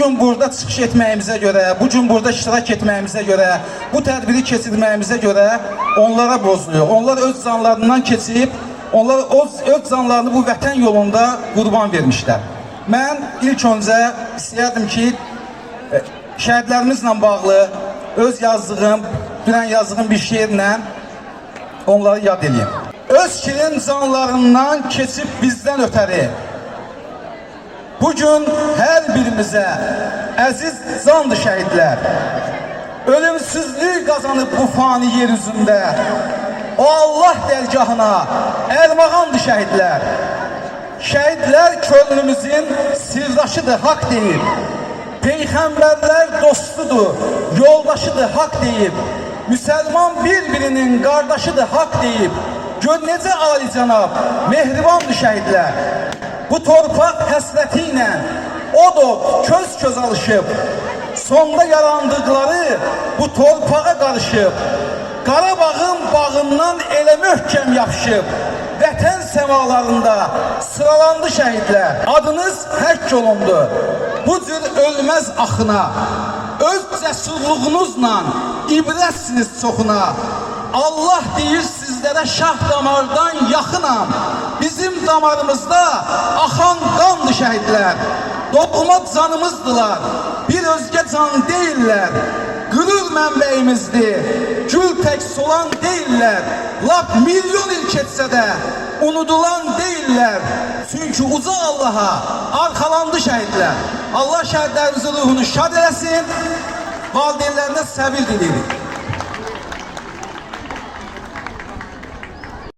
gün burada çıxış etməyimizə görə, bu gün burada iştirak etməyimizə görə, bu tədbiri keçirməyimizə görə onlara borcluyuq. Onlar öz canlarından keçib, onlar öz canlarını bu vətən yolunda qurban vermişlər. Mən ilk öncə istəyərdim ki, şəhidlərimizlə bağlı öz dünən yazdığım bir şeirlə onları yad edeyim. Öz kirin canlarından keçib bizdən ötəri, bugün hər birimizə əziz candır şəhidlər. Ölümsüzlük qazanıb bu fani yer üzündə, o Allah dərgahına ərmağandır şəhidlər. Şəhidlər könlümüzün sirdaşıdır, haqq deyib. Peyğəmbərlər dostudur, yoldaşıdır, haqq deyib. Müsəlman bir-birinin qardaşıdır, haqq deyib. Gör necə alicənab, mehribandır şəhidlər. Bu torpaq həsrəti ilə odod köz-köz alışıb, sonda yarandıqları bu torpağa qarışıb, Qarabağın bağından elə möhkəm yapışıb, vətən səmalarında sıralandı şəhidlər. Adınız həkk olundu bu cür ölməz axına, öz cəsurluğunuzla ibrətsiniz çoxuna. Allah deyir sizlərə şah damardan yaxınam, bizim damarımızda axan qandır şəhidlər. Doğma canımızdılar, bir özgə can deyirlər. Qürur mənbəyimizdir, gül tək solan deyirlər. Lap milyon il keçsə də unudulan deyirlər. Çünki uca Allaha arxalandı şəhidlər. Allah şəhidlərimizin ruhunu şad eləsin, valideynlərinə səbir diləyirik.